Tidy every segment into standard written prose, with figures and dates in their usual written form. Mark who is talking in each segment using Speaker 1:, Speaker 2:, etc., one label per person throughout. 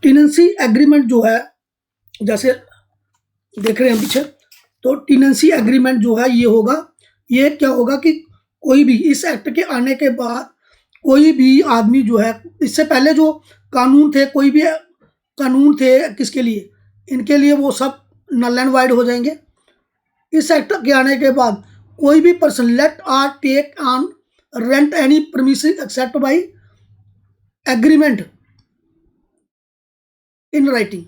Speaker 1: Tenancy agreement जो है, जैसे देख रहे हैं पीछे, तो टेनेंसी एग्रीमेंट जो है ये होगा, ये क्या होगा कि कोई भी इस एक्ट के आने के बाद कोई भी आदमी जो है, इससे पहले जो कानून थे, कोई भी कानून थे किसके लिए, इनके लिए, वो सब नल एंड वाइड हो जाएंगे। इस एक्ट के आने के बाद कोई भी person let or take on rent any premises except by agreement in writing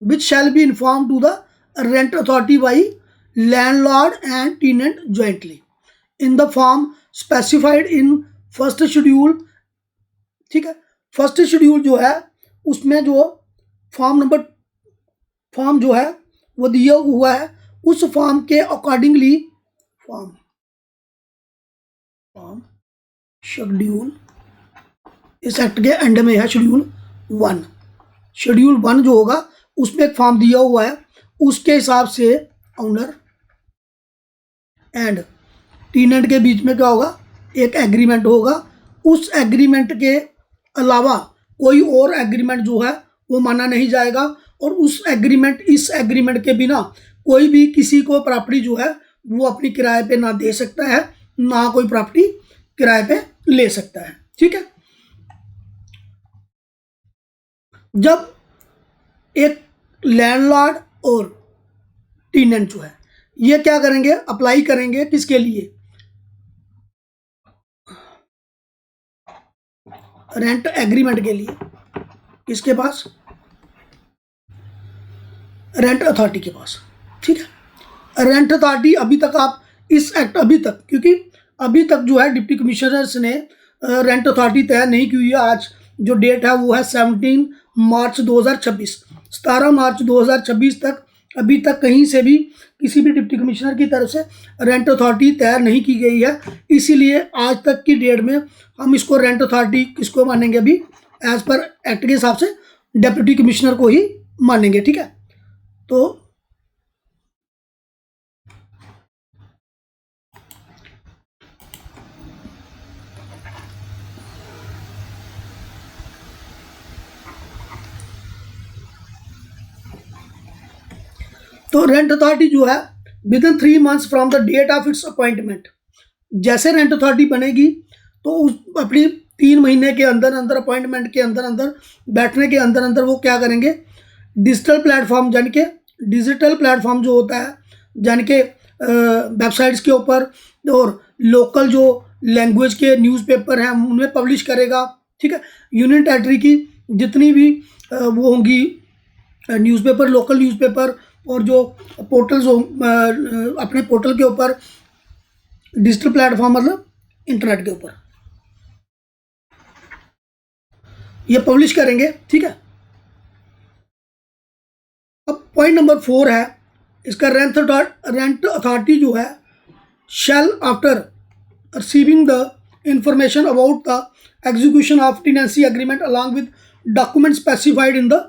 Speaker 1: which shall be informed to the rent authority by landlord and tenant jointly in the form specified in first schedule। ठीक है, first schedule जो है उसमें जो form जो है वो दिया हुआ है, उस फॉर्म के अकॉर्डिंगली फॉर्म शेड्यूल इस एक्ट के एंड में है शेड्यूल वन जो होगा उसमें एक फॉर्म दिया हुआ है, उसके हिसाब से ओनर एंड टेनेंट के बीच में क्या होगा, एक एग्रीमेंट होगा। उस एग्रीमेंट के अलावा कोई और एग्रीमेंट जो है वो माना नहीं जाएगा, और इस एग्रीमेंट के बिना कोई भी किसी को प्रॉपर्टी जो है वो अपनी किराए पे ना दे सकता है, ना कोई प्रॉपर्टी किराए पे ले सकता है। ठीक है, जब एक लैंडलॉर्ड और टेनेंट जो है ये क्या करेंगे, अप्लाई करेंगे किसके लिए, रेंट एग्रीमेंट के लिए, किसके पास, रेंट अथॉरिटी के पास। ठीक है, रेंट अथॉरिटी अभी तक आप इस एक्ट क्योंकि अभी तक जो है डिप्टी कमिश्नर्स ने रेंट अथॉरिटी तय नहीं की हुई है। आज जो डेट है वो है 17 मार्च 2026, 17 मार्च 2026 तक अभी तक कहीं से भी किसी भी डिप्टी कमिश्नर की तरफ से रेंट अथॉरिटी तैयार नहीं की गई है। इसीलिए आज तक की डेट में हम इसको रेंट अथॉरिटी किसको मानेंगे, अभी एज पर एक्ट के हिसाब से डिप्टी कमिश्नर को ही मानेंगे। ठीक है, तो रेंट अथॉरिटी जो है within 3 months from the date of its appointment, जैसे रेंट अथॉरिटी बनेगी तो उस अपनी 3 महीने के अंदर अपॉइंटमेंट के अंदर बैठने के अंदर वो क्या करेंगे, डिजिटल प्लेटफॉर्म जो होता है यानी कि वेबसाइट्स के ऊपर, और लोकल जो लैंग्वेज के न्यूज़पेपर हैं उनमें पब्लिश करेगा। ठीक है, यूनियन टेरिटरी की जितनी भी वो होंगी न्यूज़पेपर, लोकल न्यूज़पेपर, और जो पोर्टल्स हो अपने पोर्टल के ऊपर, डिजिटल प्लेटफॉर्म मतलब इंटरनेट के ऊपर ये पब्लिश करेंगे। ठीक है, अब पॉइंट नंबर 4 है इसका, रेंट अथॉरिटी जो है shall after receiving the information about the execution of tenancy agreement along with document specified in the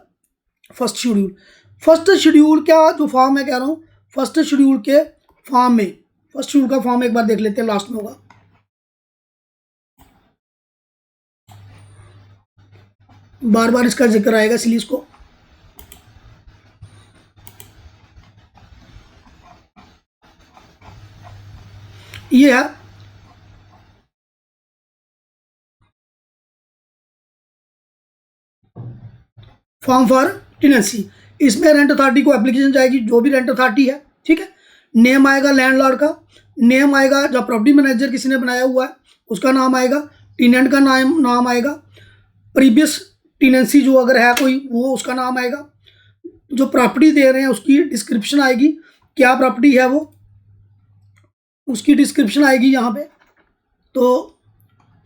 Speaker 1: first schedule क्या जो फॉर्म है, कह रहा हूँ फर्स्ट शेड्यूल के फॉर्म में, फर्स्ट शेड्यूल का फॉर्म एक बार देख लेते हैं, लास्ट में होगा। बार बार इसका जिक्र आएगा इसलिए इसको ये है फॉर्म फॉर टेनेंसी। इसमें रेंट अथॉरिटी को एप्लीकेशन जाएगी, जो भी रेंट अथॉरिटी है। ठीक है, नेम आएगा लैंडलॉर्ड का, नेम आएगा, जो प्रॉपर्टी मैनेजर किसी ने बनाया हुआ है उसका नाम आएगा, टेनेंट का नाम आएगा, प्रीवियस टेनेंसी जो अगर है कोई वो उसका नाम आएगा, जो प्रॉपर्टी दे रहे हैं उसकी डिस्क्रिप्शन आएगी, क्या प्रॉपर्टी है वो उसकी डिस्क्रिप्शन आएगी यहाँ पे। तो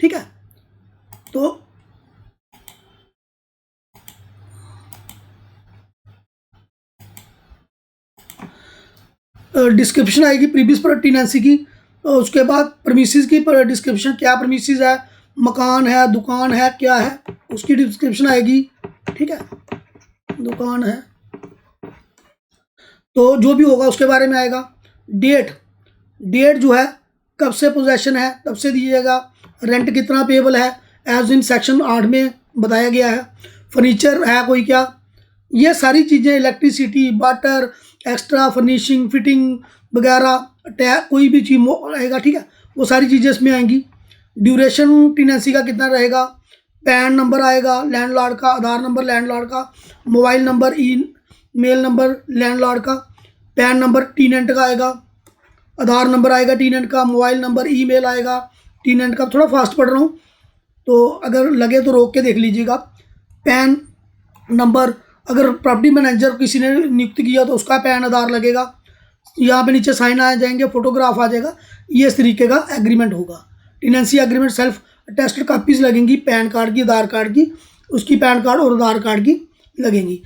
Speaker 1: ठीक है, तो डिस्क्रिप्शन आएगी प्रीवियस टेनेंसी की, उसके बाद प्रीमिसेस की डिस्क्रिप्शन, क्या प्रीमिसेस है, मकान है, दुकान है, क्या है उसकी डिस्क्रिप्शन आएगी। ठीक है, दुकान है तो जो भी होगा उसके बारे में आएगा। डेट जो है कब से पोजेशन है तब से दीजिएगा, रेंट कितना पेबल है एज इन सेक्शन 8 में बताया गया है। फर्नीचर है कोई क्या, ये सारी चीज़ें, electricity, water, extra furnishing, fitting वगैरह, कोई भी चीज़ आएगा, ठीक है, वो सारी चीज़ें इसमें आएंगी। ड्यूरेशन टेनेंसी का कितना रहेगा, पैन नंबर आएगा लैंडलॉर्ड का, आधार नंबर लैंडलॉर्ड का, mobile number, email number landlord का, पैन नंबर टीनेंट का आएगा, आधार नंबर आएगा टीनेंट का, मोबाइल नंबर, ईमेल आएगा टीनेंट का। थोड़ा फास्ट पढ़ रहा हूँ तो अगर लगे तो रोक के देख लीजिएगा। पैन नंबर, अगर प्रॉपर्टी मैनेजर किसी ने नियुक्त किया तो उसका पैन आधार लगेगा। यहाँ पे नीचे साइन आ जाएंगे, फोटोग्राफ आ जाएगा। ये इस तरीके का एग्रीमेंट होगा। Tenancy agreement self attested copies लगेंगी, पैन कार्ड की, आधार कार्ड की, उसकी पैन कार्ड और आधार कार्ड की लगेंगी।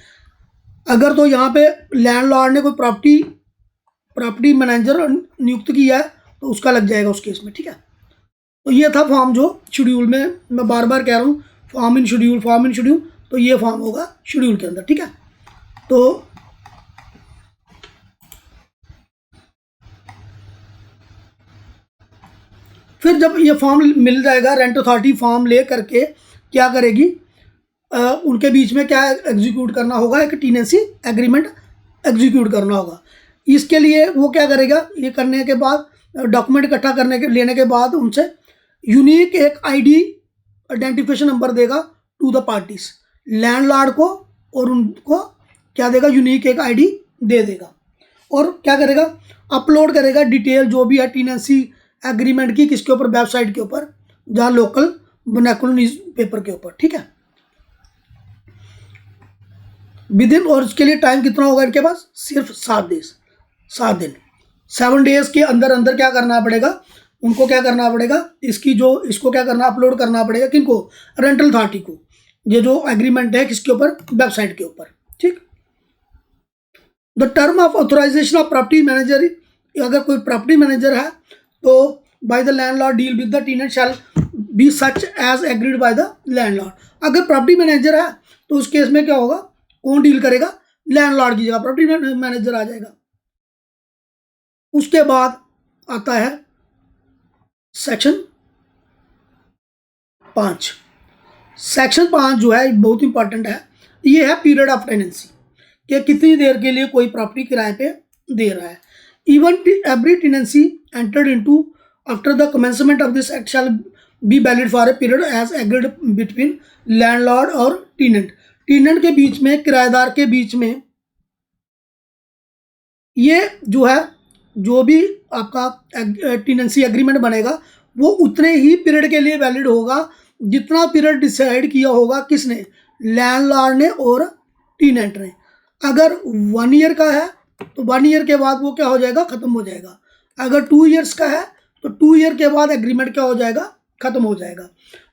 Speaker 1: अगर तो यहाँ पे लैंडलॉर्ड ने कोई प्रॉपर्टी मैनेजर नियुक्त किया है तो उसका लग जाएगा उस केस में, ठीक है। तो ये था फॉर्म जो शेड्यूल में, मैं बार बार कह रहा हूँ, फॉर्म इन शेड्यूल, तो ये फॉर्म होगा शेड्यूल के अंदर, ठीक है। तो फिर जब ये फॉर्म मिल जाएगा, रेंट अथॉरिटी फॉर्म ले करके क्या करेगी, उनके बीच में क्या एग्जीक्यूट करना होगा, एक टेनेंसी एग्रीमेंट एग्जीक्यूट करना होगा। इसके लिए वो क्या करेगा, ये करने के बाद, डॉक्यूमेंट इकट्ठा लेने के बाद उनसे यूनिक एक आईडी आइडेंटिफिकेशन नंबर देगा टू द पार्टीज, लैंडलॉर्ड को और उनको क्या देगा, यूनिक एक आईडी दे देगा। और क्या करेगा, अपलोड करेगा डिटेल जो भी है टेनेंसी एग्रीमेंट की, किसके ऊपर, वेबसाइट के ऊपर, जहाँ लोकल वर्नाकुलर न्यूज़पेपर के ऊपर, ठीक है, विदिन। और उसके लिए टाइम कितना होगा इनके पास, सिर्फ 7 दिन। 7 डेज के अंदर अंदर क्या करना पड़ेगा उनको, क्या करना पड़ेगा, इसको क्या करना, अपलोड करना पड़ेगा, किनको, रेंटल अथॉरिटी को, ये जो एग्रीमेंट है किसके ऊपर, वेबसाइट के ऊपर, ठीक। The term of authorization of property manager, अगर कोई प्रॉपर्टी मैनेजर है तो by the landlord deal with the tenant shall be such as agreed by the landlord. अगर प्रॉपर्टी मैनेजर है तो उस केस में क्या होगा, कौन डील करेगा, लैंडलॉर्ड की जगह प्रॉपर्टी मैनेजर आ जाएगा। उसके बाद आता है सेक्शन 5। सेक्शन 5 जो है बहुत इंपॉर्टेंट है। ये है पीरियड ऑफ टेनेंसी, कि कितनी देर के लिए कोई प्रॉपर्टी किराए पे दे रहा है। Even every tenancy entered into after the commencement of this act shall be valid for a period as agreed between landlord और टेनेंट। टेनेंट के बीच में, किराएदार के बीच में, ये जो है, जो भी आपका टेनेंसी एग्रीमेंट बनेगा वो उतने ही पीरियड के लिए वैलिड होगा जितना पीरियड डिसाइड किया होगा किसने, लैंडलॉर्ड ने और टेनेंट ने। अगर 1 ईयर का है तो 1 ईयर के बाद वो क्या हो जाएगा, ख़त्म हो जाएगा। अगर 2 ईयर्स का है तो 2 ईयर के बाद एग्रीमेंट क्या हो जाएगा, ख़त्म हो जाएगा।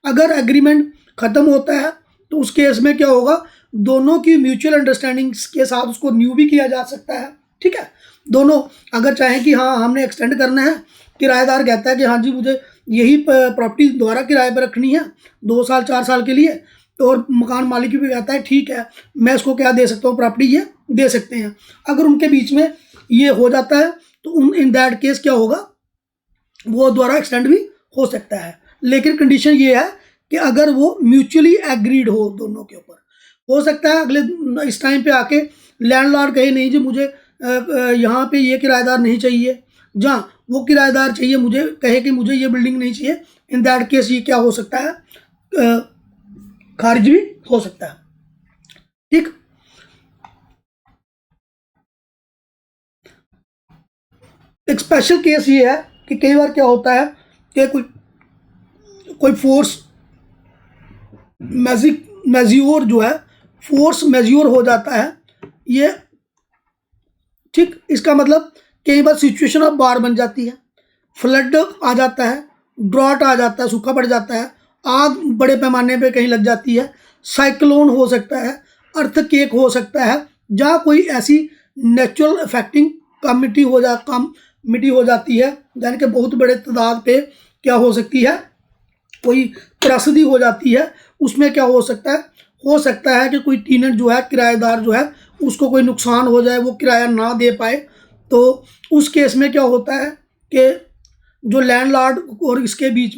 Speaker 1: अगर एग्रीमेंट ख़त्म होता है तो उस केस में क्या होगा, दोनों की म्यूचुअल अंडरस्टैंडिंग के साथ उसको न्यू भी किया जा सकता है, ठीक है। दोनों अगर चाहें कि हाँ हमने एक्सटेंड करना है, किराएदार कहता है कि हाँ जी मुझे यही प्रॉपर्टी दोबारा किराए पर रखनी है 2 साल 4 साल के लिए, तो और मकान मालिक भी कहता है ठीक है मैं इसको क्या दे सकता हूँ, प्रॉपर्टी ये दे सकते हैं। अगर उनके बीच में ये हो जाता है तो इन दैट केस क्या होगा, वो दोबारा एक्सटेंड भी हो सकता है। लेकिन कंडीशन ये है कि अगर वो म्यूचुअली एग्रीड हो दोनों के ऊपर। हो सकता है अगले इस टाइम पे आके लैंडलॉर्ड कहे नहीं जी मुझे यहाँ पे ये किराएदार नहीं चाहिए, जहाँ वो किराएदार चाहिए, मुझे कहे कि मुझे ये बिल्डिंग नहीं चाहिए। इन दैट केस ये क्या हो सकता है, खारिज भी हो सकता है, ठीक। एक स्पेशल केस ये है कि कई बार क्या होता है कि कोई फोर्स मैज्योर जो है, फोर्स मैज्योर हो जाता है ये, ठीक। इसका मतलब कई बार सिचुएशन ऑफ वार बन जाती है, फ्लड आ जाता है, ड्रॉट आ जाता है, सूखा पड़ जाता है, आग बड़े पैमाने पे कहीं लग जाती है, साइक्लोन हो सकता है, अर्थक्वेक हो सकता है, जहाँ कोई ऐसी नेचुरल अफेक्टिंग कमिटी हो जाती है, यानी कि बहुत बड़े तादाद पे क्या हो सकती है, कोई त्रासदी हो जाती है। उसमें क्या हो सकता है कि कोई टेनेंट जो है, किराएदार जो है, उसको कोई नुकसान हो जाए, वो किराया ना दे पाए। तो उस केस में क्या होता है कि जो लैंडलॉर्ड और इसके बीच में